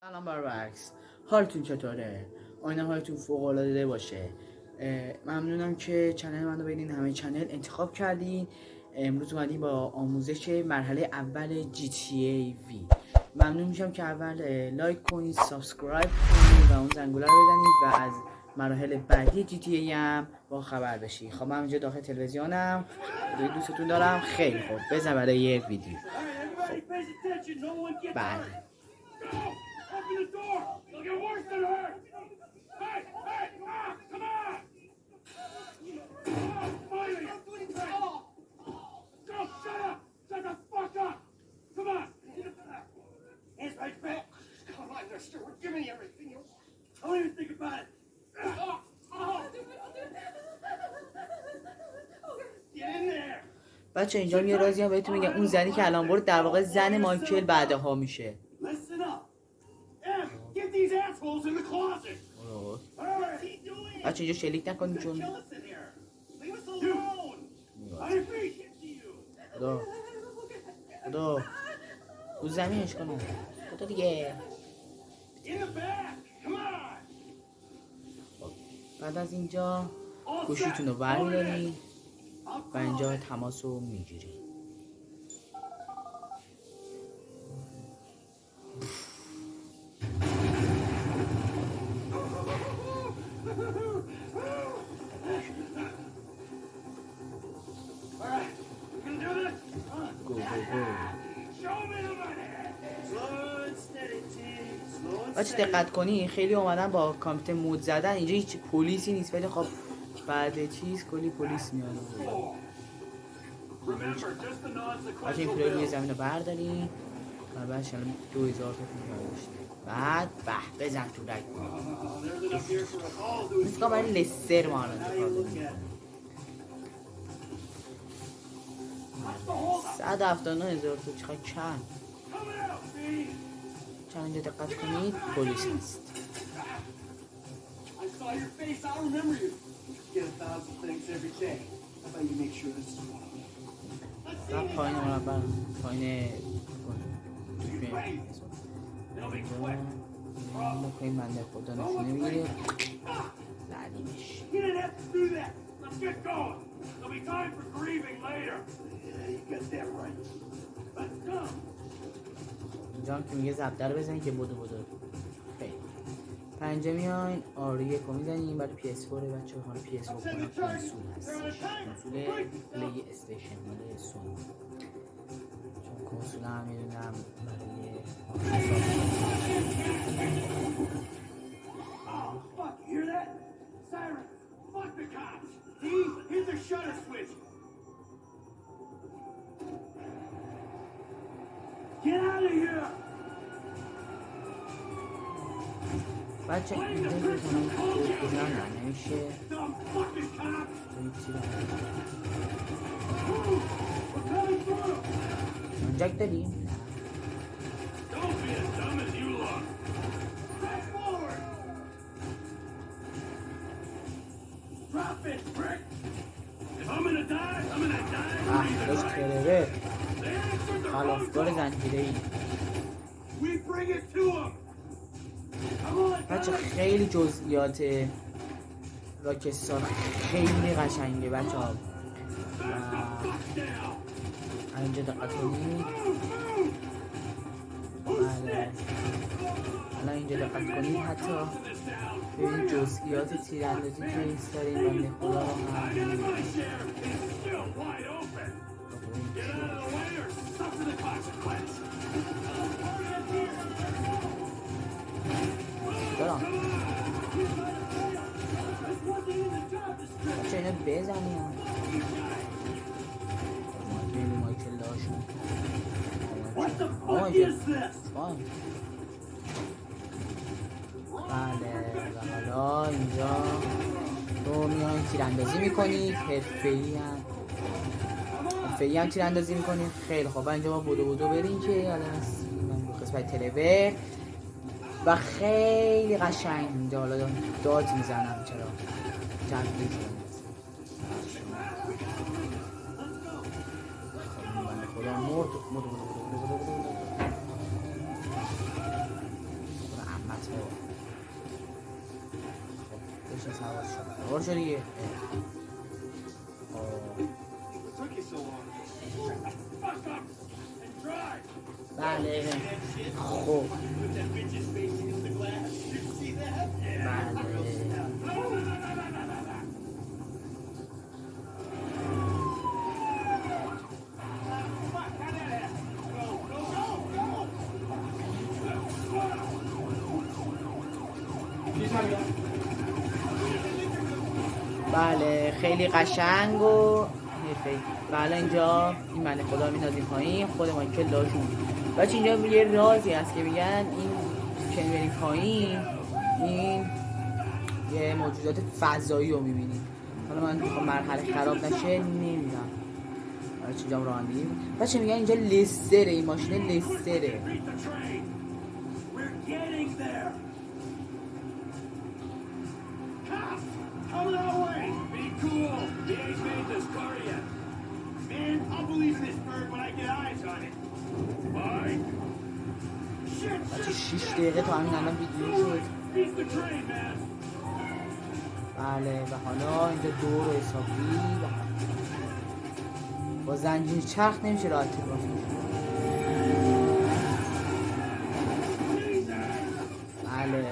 سلام برعکس، حالتون چطوره؟ آینه حالتون فوق العاده باشه. ممنونم که چنل منو بین همه چنل انتخاب کردین. امروز اومدیم با آموزش مرحله اول GTA V. ممنون میشم که اول لایک کنید، سابسکرایب کنید و اون زنگوله رو بزنید و از مراحل بعدی GTA هم با خبر بشید. خب من اینجا داخل تلویزیونم، دوستتون دارم. خیلی خوب، بزن برای یه ویدیو. بله. Open the door! You'll get worse than hurt! Hey! Hey! Ah! Come on! Oh, finally! Go! Shut up! Shut the fuck up! Come on! Hands right back! Come on, mister. We're giving you everything you want. Don't even think about it. Get in there! بچه اینجا یه رازی هم بهتون میگم، اون زنی که الان برد در واقع زن مایکل بعدها میشه. Listen up! Em, get these assholes in the closet! بچه اینجا شلیک نکنید چون خدا رو زمینش کنم خدا دیگه. بعد از اینجا گوشیتون رو برمی‌دارید و اینجا تماس رو میگیرید. بچه دقت کنی خیلی اومدن با کامپیوتر مود زدن. اینجا هیچ پلیسی نیست ولی خب بعد چیز کلی پلیس میاد. بچه این پلیس یه زمین رو برداریم و بعد شلم 2000 تا پول داشت. بعد به بزن تو رک نیسکا برای لستر ما رو انتخاب کنیم. 179,000 تا چقدر کم. چند اینجا دقت کنید پلیس هست. و پایین مربع پایین مکنیم منده خدا نشونه میگیره لعنیمش. اینجا هم که میگه زبده رو بزنید که بدو خیلی پنجه میاین آریه رو میزنیم برای PS4 بچه ها. PS4 کنم کنسول هست، کنسول پلی استیشن مال سونی، چون کنسول هم میدونم برای بچه اینجا بزنم نمیشه جک داریم. احراز کرده خلافکار زنجیره‌ای. بچه خیلی جزئیات راکستار خیلی قشنگه بچه ها. اینجا دقت کنید. بله الان اینجا دقت کنید حتی ببینید جزئیات تیراندازی که ایست داریم بنده خدا رو هم دارم بچه اینو بزنیم مایکل داشون بله و حالا اینجا تو میاین تیراندازی میکنید. حرفه‌ای هم تیراندازی میکنید. خیلی خوب اینجا ما بودو بریم که حالا قسمت تلوه و خیلی قشنگ اینجا حالا داد میزنم چرا جنگ میزنم. خدا مرد بشین سوار شد سوار شد دیگه What took you so long? Shut the fuck up and drive. بله خب Put that bitch's face against the glass. Did you see that? بله Fuck, how'd that happen? Go, go, go, بله خیلی قشنگ و حرفه‌ای. بله اینجا این بنده خدا میندازیم پایین خود مایکل لاشون بچه اینجا یه رازی هست که میگن این که میبریم پایین این یه موجودات فضایی رو میبینیم. حالا من میخوام مرحله خراب نشه نمیدونم بچه اینجا راه اندازیم بچه میگن اینجا لستره این ماشین لستره beat the train. We're getting there. Cops, coming our way. Be cool. He ain't made this car yet. Man, I'll believe in this bird when I get eyes on it. Fine. Shit, بچه shit, 6 دقیقه تا همین الان ویدیو شد. beat the train, man. بله و حالا اینجا دور و حسابی با زنجیر چرخ نمیشه راحت باز بله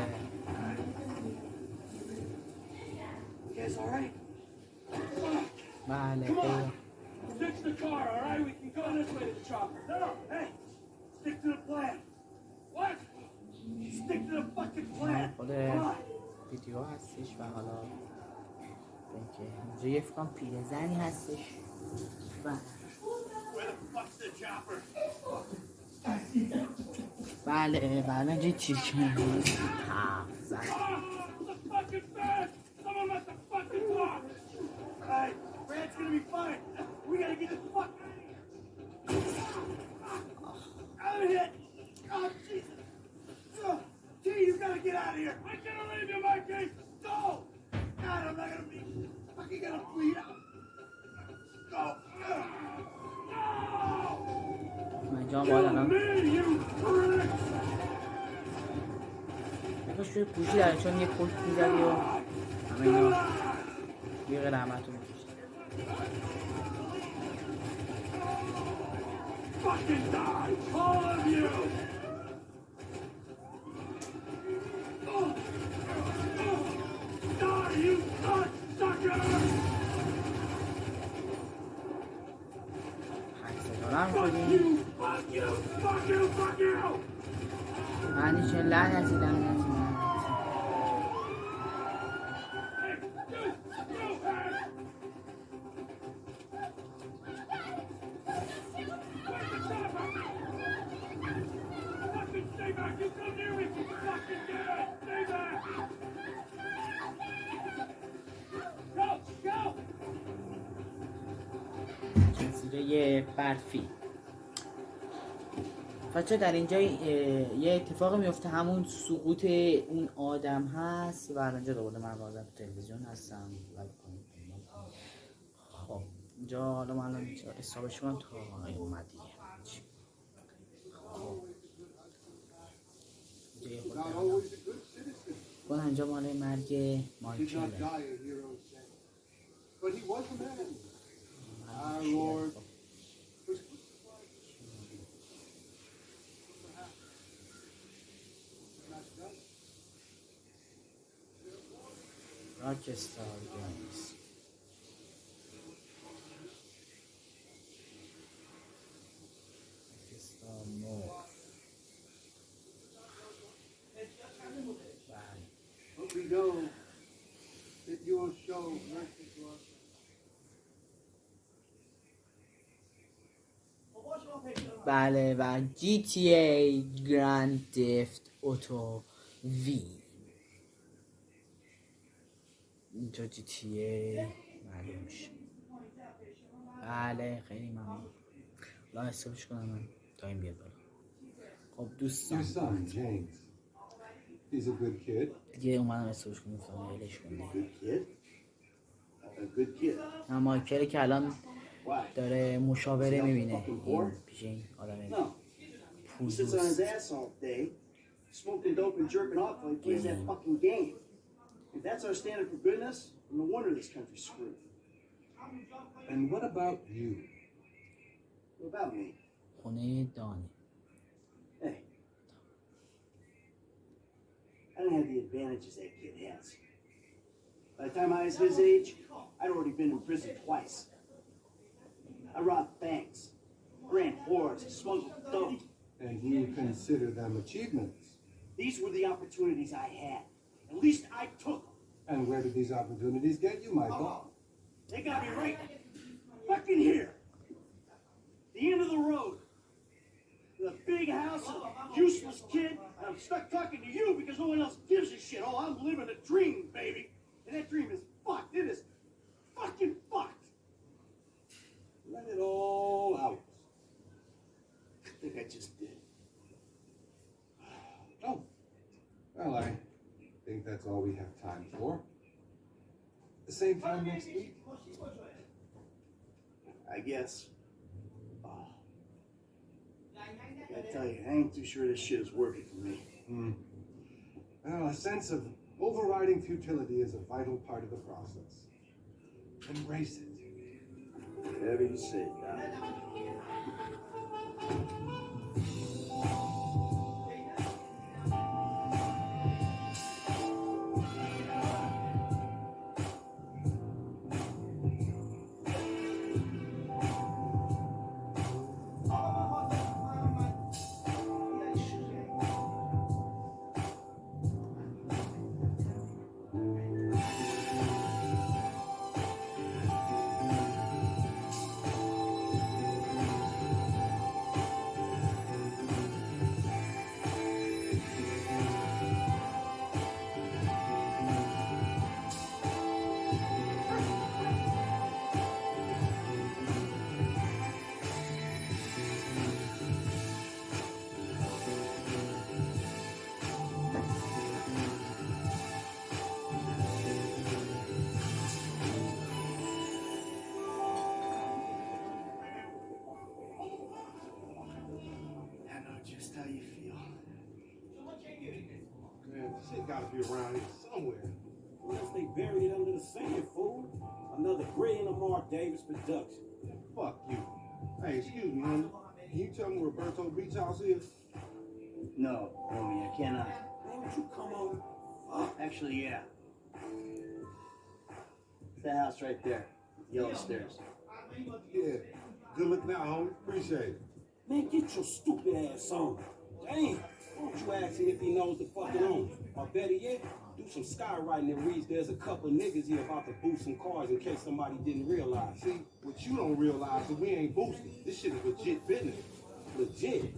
You guys all right? بله Come خیلی on. Fix the car, all right? We can go this way to the chopper. No, hey, stick to the plan. What? Stick to the fucking plan. خود Come on. ویدیو هستش و حالا اینکه اینجا یه فکرم پیرزنی هستش و Where the fuck's the chopper? بله بله اینجا چیشمه زن The fucking bed! Someone let the fucking talk! Hey, Brad's gonna be fine. We gotta get the fuck out of here. I'm hit. Oh, Jesus. T, you gotta get out of here. I'm gonna leave you, Mikey. Go! God, I'm not gonna be fucking gonna bleed out. Go! No! من اینجا باید Kill الان me, you prick! بکاش توی پوشی داره چون یه پشت میزدی و همه اینا یه غیر رحمتون میکشت Fucking die, all of you! Die, you cocksucker! دارم Fuck خودیم you! Fuck you! Fuck you! Fuck you! معنی چون لعنتی Hey, you! Hey! Where's the chopper? Fucking stay back! You come near me! Fucking dead! Stay back! Go! Go! جزیره برفی بچه در اینجا یه اتفاق میفته همون سقوط اون آدم هست و اینجا دوباره من بازم تلویزیون هستم خب اینجا حالا من الان اینجا حسابش کنم تا اومد دیگه خب اینجا یه خود کنم اینجا مال مرگ Did مایکله not die a hero's death. But he was a man. Our Lord was راکستار گیمز راکستار مور But we know that you will show mercy to us. بله و GTA Grand Theft Auto V اینجا GTA معلوم میشه بله خیلی ممنون لا حسابش کنم من تا این بیاد بالا خب دوستان Your son, James. He's a good kid. دیگه اومدم حسابش کنم تا ولش کنم Good kid? A good kid. من مایکل که الان Why? داره مشاوره میبینه این پیش این آدم No. He sits on his پولدوست ass all day, smoking dope and jerking off while he plays that fucking game. If that's our standard for goodness, no wonder this country's screwed. And what about you? What about me? خونه دانی. Hey. I didn't have the advantages that kid has. By the time I was his age, I'd already been in prison twice. I robbed banks, ran whores, smuggled dope. And you consider them achievements? These were the opportunities I had. At least I took them. And where did these opportunities get you, Michael? They got me right fucking here. The end of the road. The big house, a useless kid. And I'm stuck talking to you because no one else gives a shit. Oh, I'm living a dream, baby. And that dream is fucked. It is fucking fucked. Let it all out. I think I just did. Oh, well, I think that's all we have time for. The same time next week? I guess. Oh. I tell you, I ain't too sure this shit is working for me. Well, a sense of overriding futility is a vital part of the process. Embrace it. Whatever you say, Doc. I know just how you feel. Man, this shit gotta be around here somewhere. Unless they buried it under the sand, fool. Another brilliant Lamar Davis production. Fuck you. Hey, excuse me, homie. Can you tell me where Roberto Beach House is? No, homie, I cannot. Man, would you come on? Actually, yeah. It's the house right there. Yellow stairs. Yeah. Good looking out, homie. Appreciate it. Man, get your stupid ass on. Damn. Why don't you ask him if he knows the fucking owner? Or better yet, do some skywriting that reads there's a couple niggas here about to boost some cars in case somebody didn't realize. See, what you don't realize is we ain't boosting. This shit is legit business. Legit.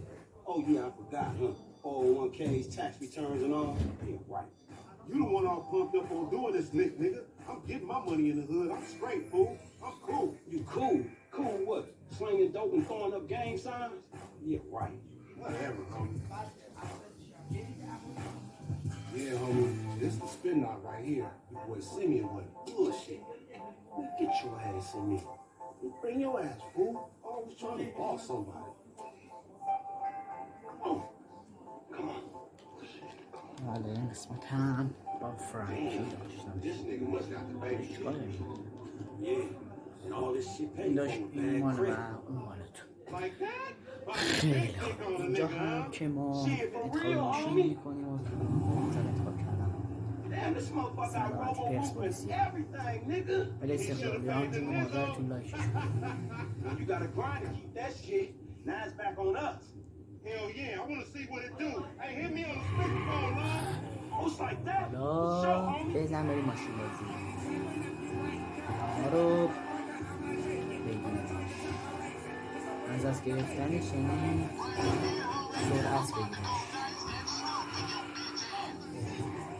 Oh yeah, I forgot, huh? 401ks, tax returns and all. Yeah, right. You the one all pumped up on doing this, nigga. I'm getting my money in the hood. I'm straight, fool. I'm cool. You cool? Cool what? Slinging dope and throwing up gang signs? Yeah, right. Whatever, homie. Yeah, homie. This is the spin knot right here. Your boy Simeon was bullshit. Man, get your ass in me. Bring your ass, fool. Always trying to boss somebody. Come on. Come on. بله این قسمت هم با فرانکی داشتم. This nigga must got the baby. چیکار داریم؟ Yeah. And all this shit paid این for داشت with این bad مال و credit. اون مالتون. Like that? خیلی خوب. اینجا هم که ما انتخاب ماشین میکنیم و اینجا انتخاب کردم. Damn, this motherfucker got robo and everything, nigga. ولی استقلالی همونجور که مادرتون لایکش You gotta grind to keep that shit. Now it's back on us. Hell yeah, I want to see what it do. Hey, hit me on the speakerphone, man. Who's like that? حالا Show, homie. بزن بریم ماشین بازی. ما رو بگیریم. از از گرفتنش یعنی سرعت بگیریم.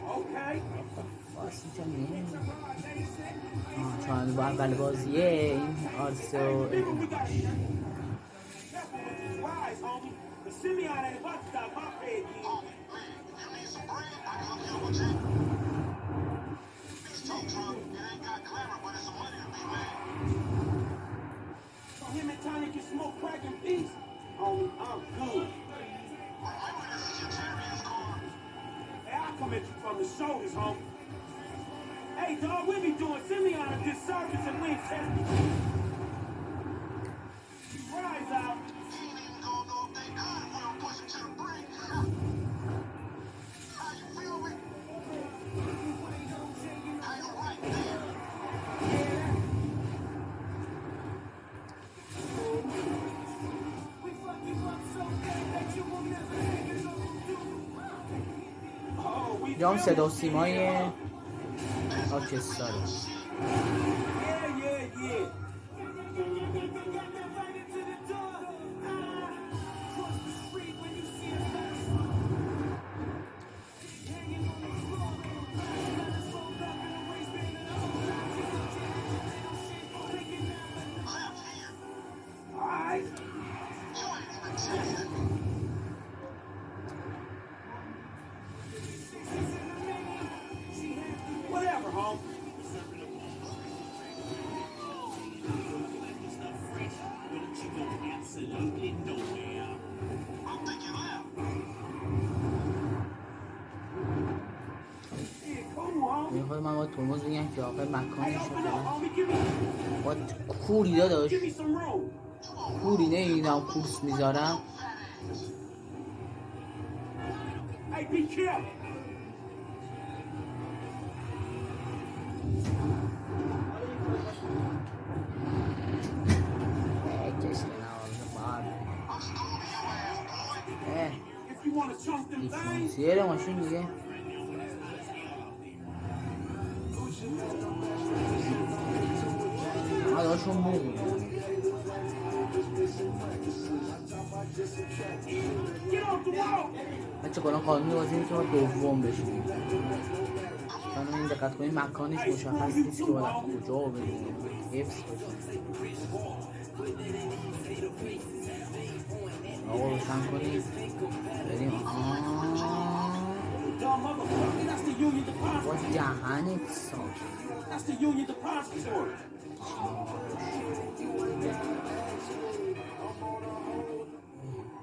Okay. باسی جا نیم. چون با اول بازیه این آرسه و People, we got careful with these rides, homie. The Simeon ain't about to stop my pay again. So him and Tony can smoke crack in peace. Homie, I'm good. the shoulders, homie. Hey, dog, we be doing Simeon a disservice and we ain't testing. Rise out. یا هم صدا و سیمای آرکسترا. Whatever, home. میخواد من باید ترمز بگم که آقای مکانش رو باید کوری داداش، کوری نمیدونم کورس میذارم. دیفرانسیل ماشین دیگه داشون موقع بچه کنم قانونی بازی میتونه دوم بشیم. خانم این دقت کنید مکانش مشخص نیست که باید کجا بریم، حفظ باشیم. آقا روشن کنید بریم. با دهنت صاف.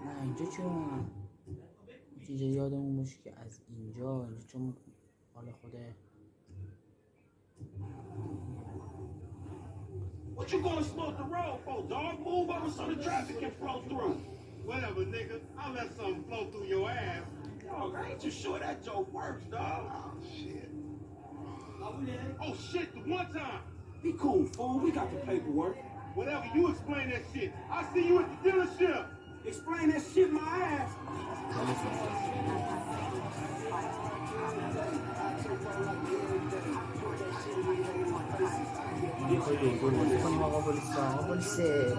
نه اینجا چرا اینجا یادمون باشه که از اینجا چون حالا خوده What you gonna slow the road for, dog? Move over so the traffic can flow through. Whatever, nigga. I'll let something flow through your ass. Dog, I ain't too sure that joke works, dog. Oh, shit. Oh, shit, the one time. Be cool, fool. We got the paperwork. Whatever, you explain that shit. I'll see you at the dealership. Explain that shit my ass. میخوای دور بازی کنیم آقا پلیسا. آقا پلیسه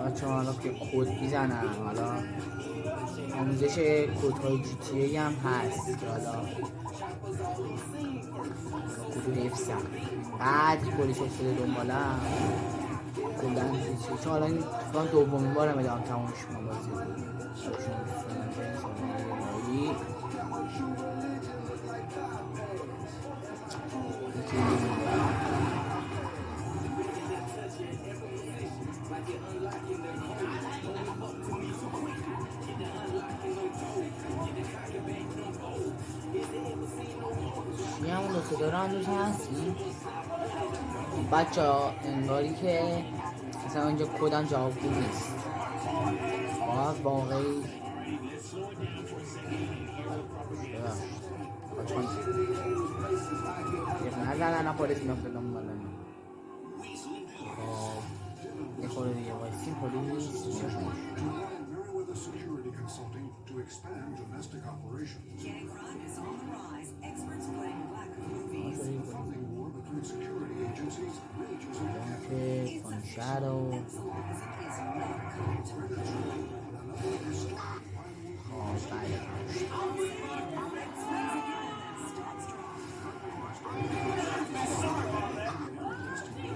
بچه حالا که کد میزنم، حالا آموزش کدهای جی تی ای هم هست که حالا کدو حفظم بعد پلیس افتاده دنبالم کلن چون حالا این اتفاقا دومین بارم ادام تمامش کنم بازی چی همون دوسته داره هنوز هستی؟ بچه ها انگاری که مثلا اینجا کدم جوابگو نیست باید واقعی نزدن پولیس میافته دنبالم یه خورده دیگه وایسیم پولیس Security consulting to expand domestic operations. Crime is on the rise. Experts blame lack of movies. Funding war between security agencies rages in که کنشر و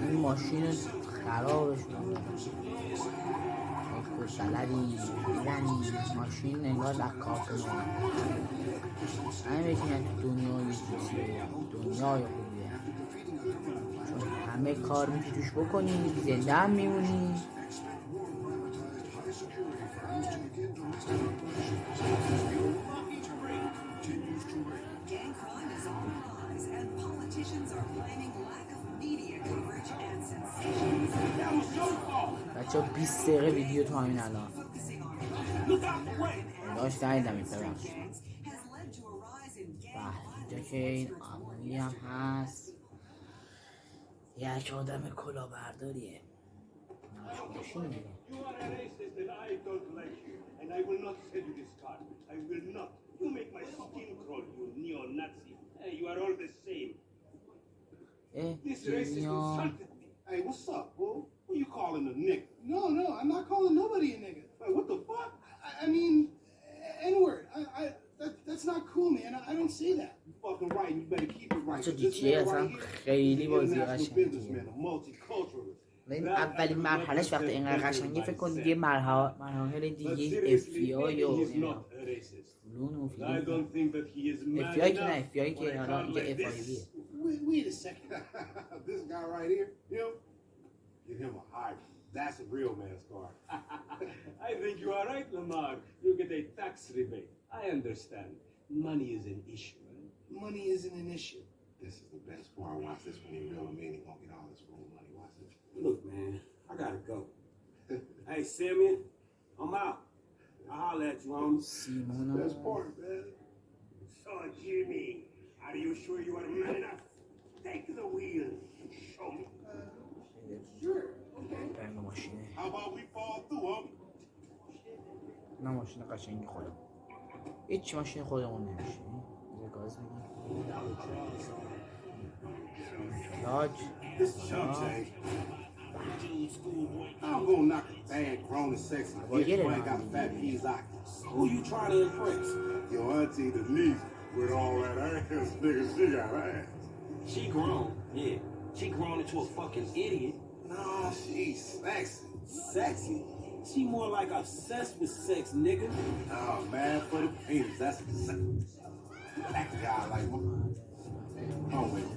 این ماشین خرابش بلدی میزنی ماشین انگار رکاب کنه همه بهتونن تو دنیای دنیای خوبیه چون همه کار میتونی توش بکنی زنده هم میمونی Gang crime is on the rise, and politicians are blaming lack of media coverage and sensations. That was your fault. بچه 20 دقیقه ویدیو تو همین الان Focusing on Look out the way. داشت ندیدم این ببخشید gangs has led to a rise in gang بله اینجا violence. که این آمونی هم هست یک آدم کلاهبرداریه ماشین دیگه You are a racist and I don't like you. And I will not send you this card. I will not. You make my skin crawl, you neo-Nazi. Hey, you are all the same. اه This racist جنیا insulted me. Hey, what's up, fool? Who you calling a nigga? No, I'm not calling nobody a nigga. Hey, what the fuck? I mean, N-word. That's not cool, man. I don't say that. You fucking right, and you better keep it right. بچه 'cause this GTA man اصلا right here, خیلی he's an بازی international قشنگیه businessman, a multiculturalist. این اولین مرحلهش وقتی اینقدر قشنگه فکر کن دیگه مراحل But دیگه seriously, FBI maybe و he's not a racist. فلون و I فیلون don't think that he is man FBI که enough نه FBI for که a حالا crowd اینجا like FIB this. Wait a second. This guy right here, him, give him a hybrid. That's a real man's car. I think you are right, Lamar. You get a tax rebate. I understand. Money is an issue. Money isn't an issue. This is the best part. Watch this when he real man. He gonna get all this real money. Watch this. Look, man, I gotta go. Hey, Simeon, I'm out. I'll holler at you, homie. سیمونا Best part, man. So, Jimmy, are you sure you are man enough? Take the wheel and show me. رنگ ماشینه How about we fall through, homie? نه ماشین قشنگی خودم هیچ ماشین خودمون نمیشه بذار گاز بدیم لاج This is chump change. I'm gonna knock a bad, grown and sexy Well, bitch get it who ain't on. got fat peas out. Who you trying to impress? Your auntie Denise with all that ass, nigga, she got ass. She grown, yeah. She grown into a fucking idiot. Nah, she's sexy. Sexy? She more like obsessed with sex, nigga. Oh, man, for the penis. That's that guy like what? Oh, wait.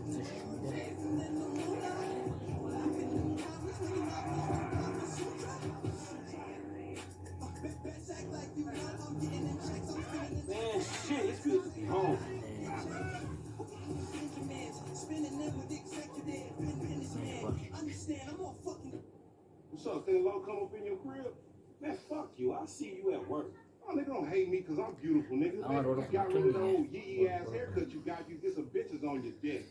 Man, shit, it's good to be home. What's up? Think Low come up in your crib? Man, fuck you. I see you at work. Oh, nigga, don't hate me because I'm beautiful, nigga. I'm Man, gonna you got roll rid of up the my old tummy, yee ass haircut you got. You get some bitches on your dick.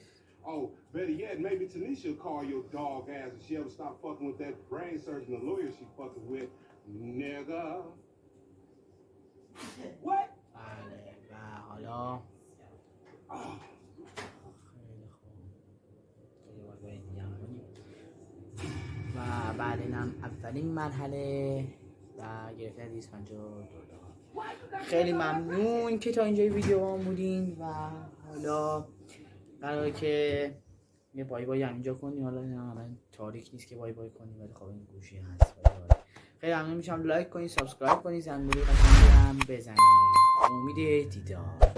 Oh, better yet, maybe Tanisha will call your dog ass if she ever stop fucking with that brain surgeon, the lawyer she fucking with. Nigga. What? بله و حالا خیلی خوب خیلی باید دیگه هم کنیم و بعد اینم اولین مرحله و گرفتن $250 خیلی ممنون که تا اینجای ویدیو هم بودین و حالا قراره که یه بای بای هم اینجا کنیم حالا این هم تاریک نیست که بای بای کنیم ولی خب این گوشی هست خیلی ممنون میشم لایک کنید سابسکرایب کنید زنگوله قشنگی هم بزنید امید دیدار